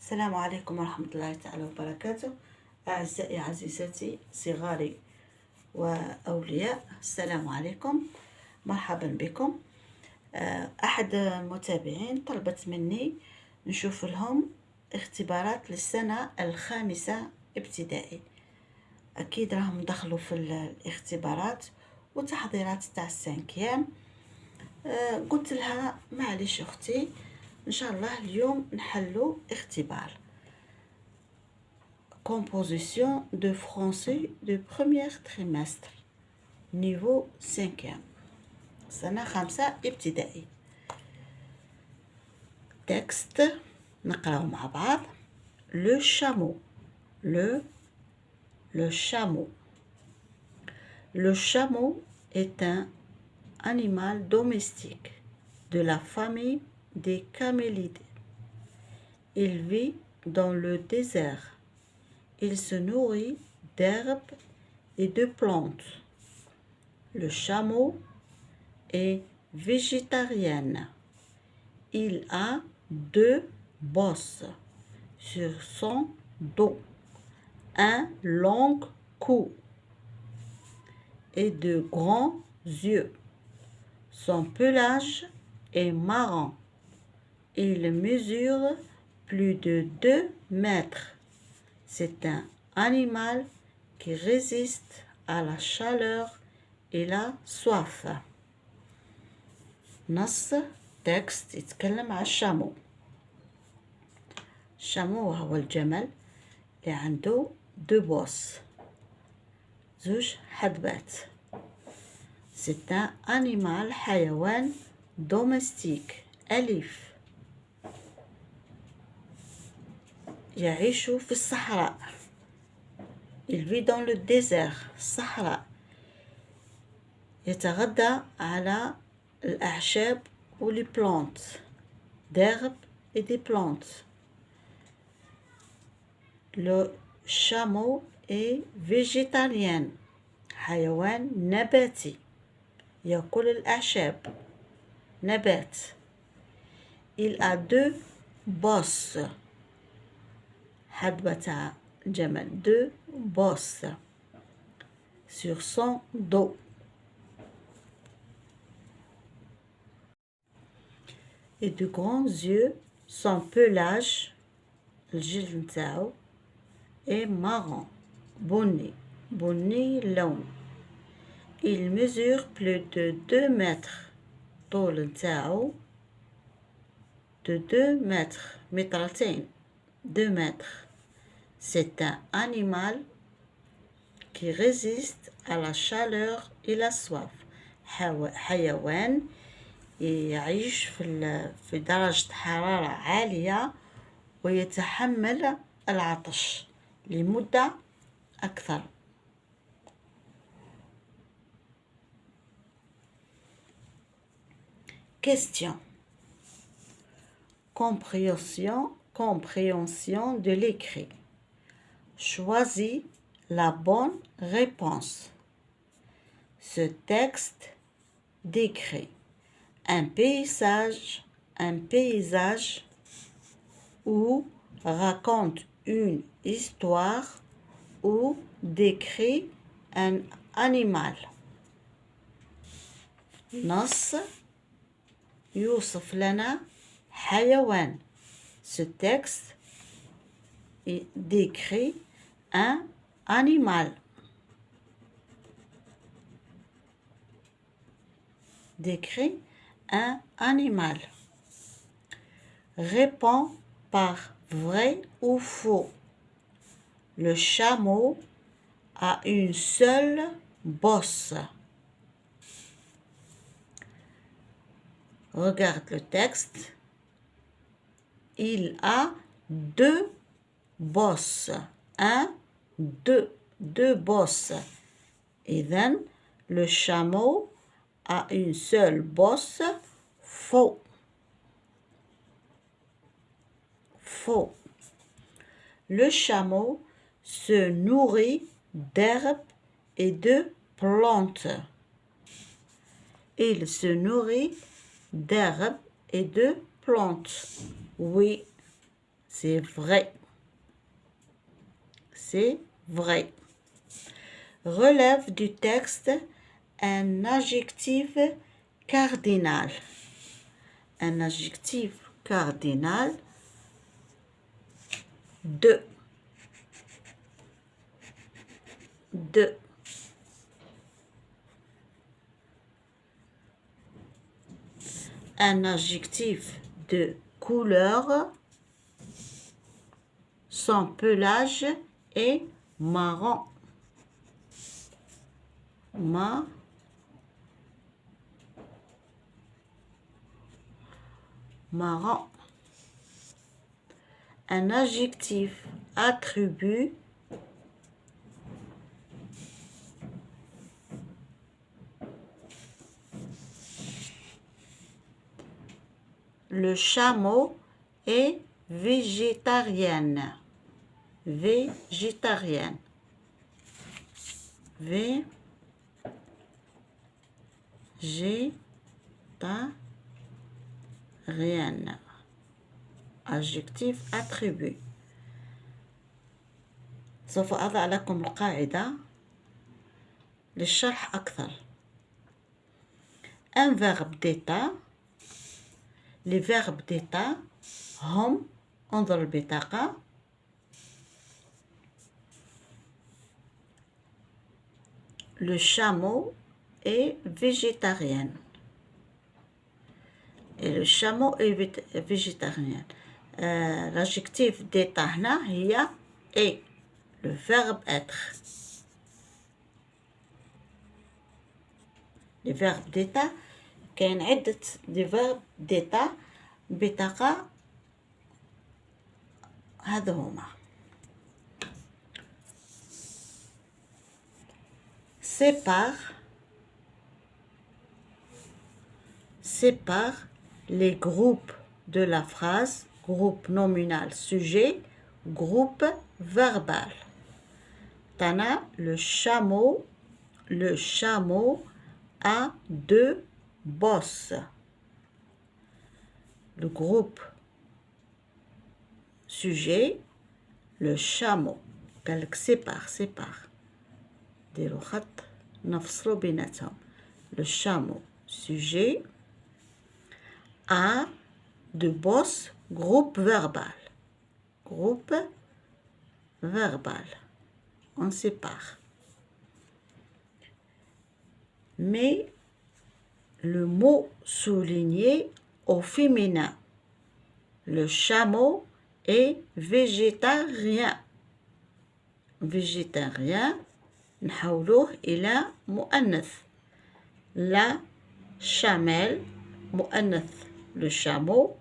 السلام عليكم ورحمة الله تعالى وبركاته. أعزائي عزيزاتي صغاري وأولياء، السلام عليكم، مرحبا بكم. أحد المتابعين طلبت مني نشوف لهم اختبارات للسنة الخامسة ابتدائي. أكيد راهم دخلوا في الاختبارات وتحضيرات تاع السانكيام. قلت لها معليش أختي، إن شاء الله اليوم نحلوا اختبار composition de français de premier trimestre niveau 5e سنة 5 ابتدائي. texte نقرأه مع بعض. le chameau le chameau le chameau est un animal domestique de la famille des camélidés. Il vit dans le désert. Il se nourrit d'herbes et de plantes. Le chameau est végétarien. Il a 2 bosses sur son dos, un long cou et de grands yeux. Son pelage est marron. Il mesure plus de 2 mètres. C'est un animal qui résiste à la chaleur et la soif. نص تكست يتكلم على الشامو. الشامو هو الجمل اللي عنده 2 بوس، 2 حدبات. C'est un animal حيوان domestique أليف يعيش في الصحراء. Il vit dans le désert الصحراء. يتغذى على الأعشاب و les plantes d'herbes et des plantes. Le chameau est végétarien حيوان نباتي يأكل الأعشاب نبات. Il a 2 bosses حدبة جمل 2 bosses sur son dos et de grands yeux. Son pelage الجلد نتاعو est marron بني اللون. Il mesure plus de 2 mètres. طول نتاعو de 2 mètres مترتين 2 mètres. C'est un animal qui résiste à la chaleur et la soif. حيوان يعيش في درجة حرارة عالية ويتحمل العطش لمدة أكثر. Question. Compréhension de l'écrit. Choisis la bonne réponse. Ce texte décrit un paysage ou raconte une histoire ou décrit un animal. نص يوصف لنا حيوان. Ce texte décrit un animal. Décrit un animal. Réponds par vrai ou faux. Le chameau a une seule bosse. Regarde le texte. Il a 2 bosses. 2 bosses. إذن le chameau a une seule bosse. Faux. Le chameau se nourrit d'herbes et de plantes. Il se nourrit d'herbes et de plantes. Oui, c'est vrai. C'est vrai. Relève du texte un adjectif cardinal. Un adjectif cardinal de. De. Un adjectif de couleur. Son pelage est marron. Marron. Un adjectif attribut le chameau est végétarienne. Végétarienne. Végétarienne. adjectif attribut. سوف أضع لكم القاعدة للشرح أكثر. Un verbe d'état. Les verbes d'état هم انظر البطاقة. Le chameau est végétarien. Et le chameau est végétarien. L'adjectif d'état هنا هي est. Le verbe être. Les verbes d'état كاين عدة دي verbe d'état بطاقة هذا هما. Sépare les groupes de la phrase, groupe nominal sujet, groupe verbal. Tana, le chameau a deux bosses. Le groupe sujet, le chameau. قالك sépare. ديروا خط نفصلوا بيناتهم. Le chameau sujet a deux bosses, groupe verbal. Groupe verbal. On sépare. Mais le mot souligné au féminin. Le chameau est végétarien. Végétarien نحولوه إلى مؤنث. La chamelle مؤنث. Le chameau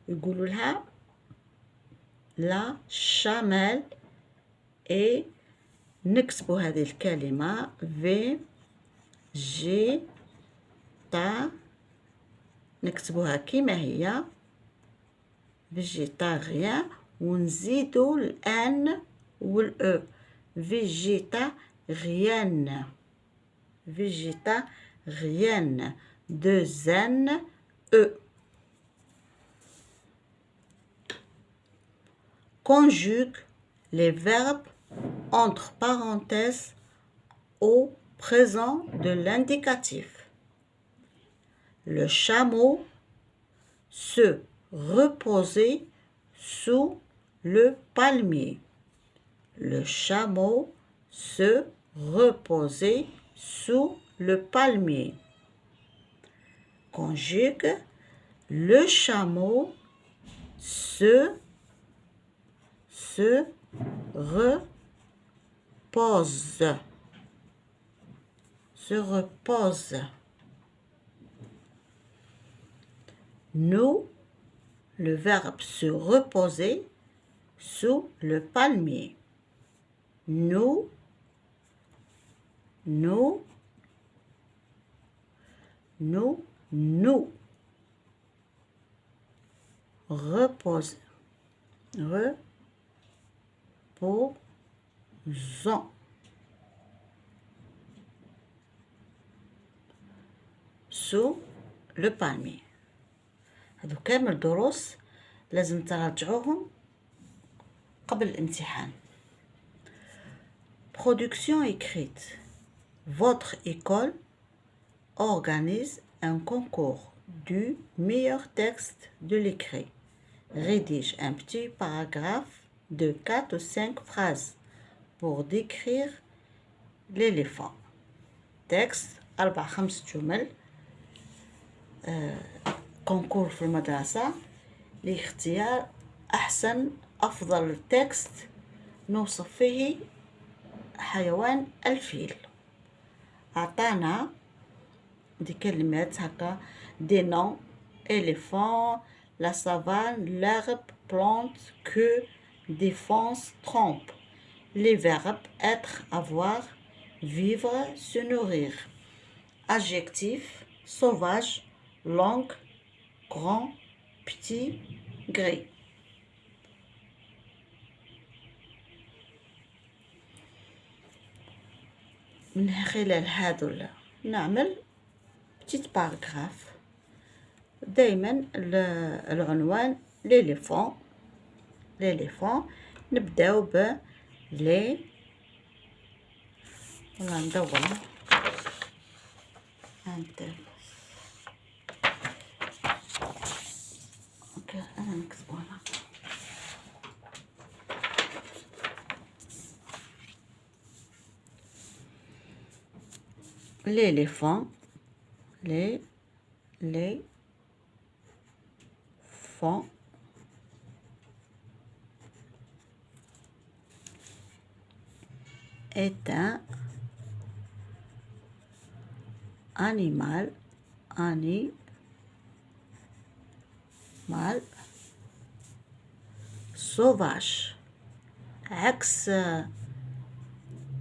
يقولوا لها la chamelle et نكتبوا هذه الكلمة نكتبوها كما هي végétarien ونزيدوا الان والأو végétarienne. Végétarienne. Deux N, E. Conjugue les verbes entre parenthèses au présent de l'indicatif. Le chameau se reposait sous le palmier. Le chameau se reposait sous le palmier. Conjugue le chameau se repose. Se repose. Nous, le verbe se reposer sous le palmier. Nous reposons sous le palmier. هذو كامل دروس لازم تراجعوهم قبل الامتحان. Production écrite. Votre école organise un concours du meilleur texte de l'écrit. Rédige un petit paragraphe de 4 ou 5 phrases pour décrire l'éléphant. Texte 4-5 جمل. كونكور في المدرسة لاختيار أفضل تكست نوصف فيه حيوان الفيل. أعطانا دي كلمات هكا دي نون éléphant, la savane, l'herbe, plante, queue, défense, trompe. Les verbes être, avoir, vivre, se nourrir. Adjectif sauvage, longue, grand, petit, gris. من خلال هذا نعمل petit paragraphe. دايما العنوان l'éléphant نبداو ب لي ولا ندور اوكي انا نكتبو هنا l'éléphant l'éléphant est un animal sauvage. عكس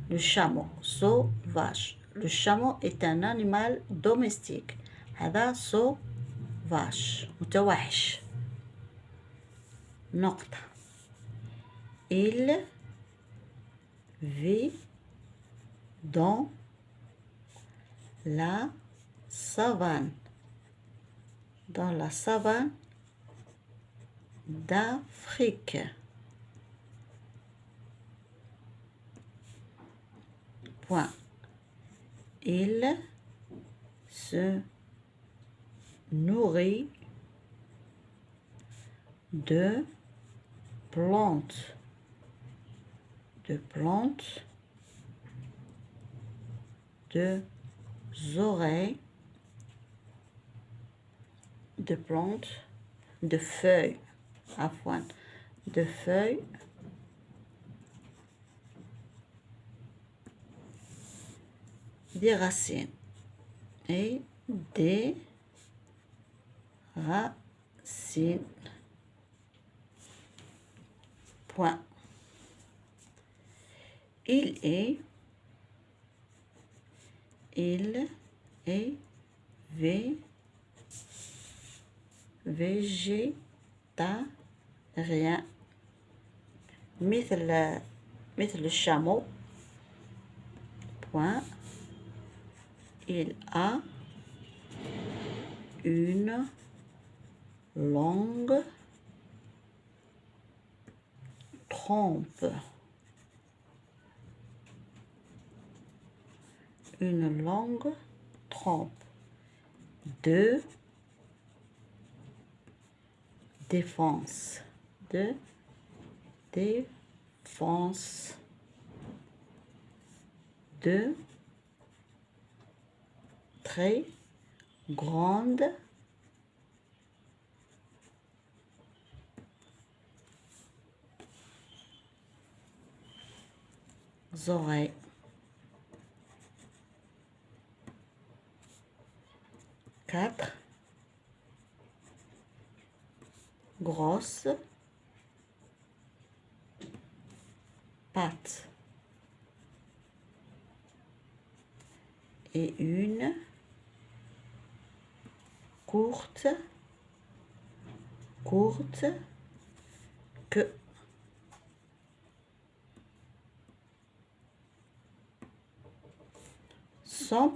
le chameau sauvage. Le chameau est un animal domestique. هذا sauvage متوحش. نقطة. Il vit dans la savane. Dans la savane d'Afrique. Point. Il se nourrit de plantes. De oreilles, de plantes, de feuilles, de feuilles, des racines et des racines. Point. Il est végétarien مثل الشامو. Point. Il a une longue trompe. Une longue trompe de défense. De défense. De très grande oreilles. Quatre grosses pattes et une courte queue. Son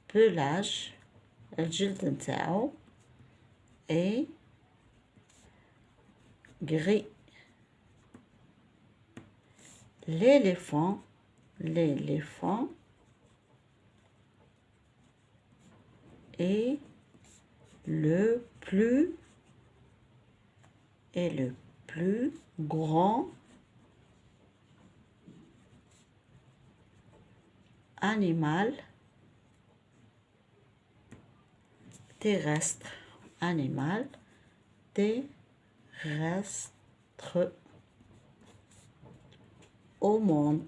pelage الجلد نتاعو est gris. L'éléphant est le plus grand animal terrestre. Au monde.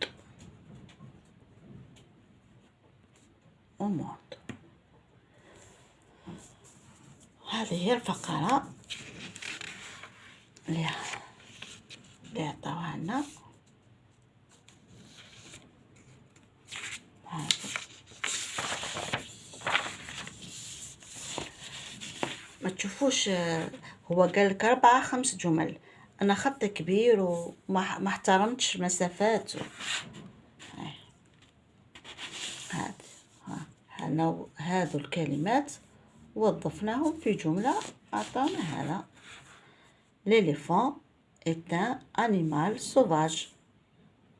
هذه هي الفقرة اللي عطاوها لنا. ما تشوفوش، هو قال لك 4-5 جمل، انا خط كبير وما احترمتش مسافات هذو الكلمات وظفناهم في جملة عطانا هذا. L'éléphant est un animal sauvage.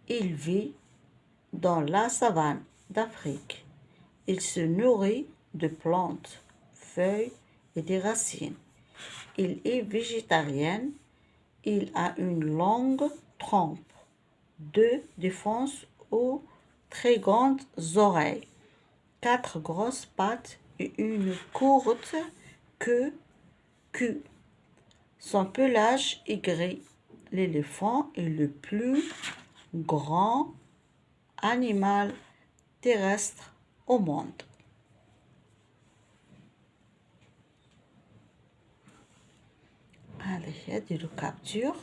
Il vit dans la savane d'Afrique. Il se nourrit de plantes, feuilles et des racines. Il est végétarien. Il a une longue trompe, 2 défenses aux très grandes oreilles, 4 grosses pattes et une courte queue. Son pelage est gris. L'éléphant est le plus grand animal terrestre au monde. هذه ديروا كابتور.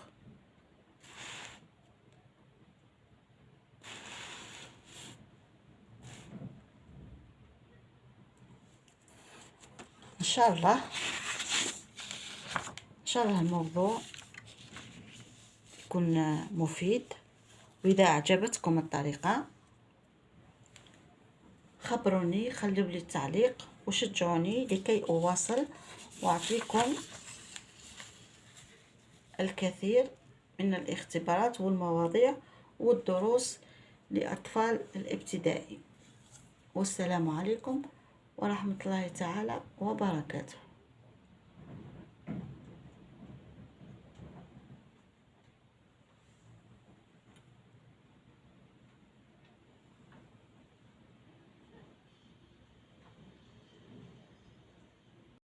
ان شاء الله الموضوع يكون مفيد، واذا اعجبتكم الطريقة خبروني، خلوا لي تعليق وشجعوني لكي اواصل واعطيكم الكثير من الاختبارات والمواضيع والدروس لأطفال الابتدائي. والسلام عليكم ورحمة الله تعالى وبركاته.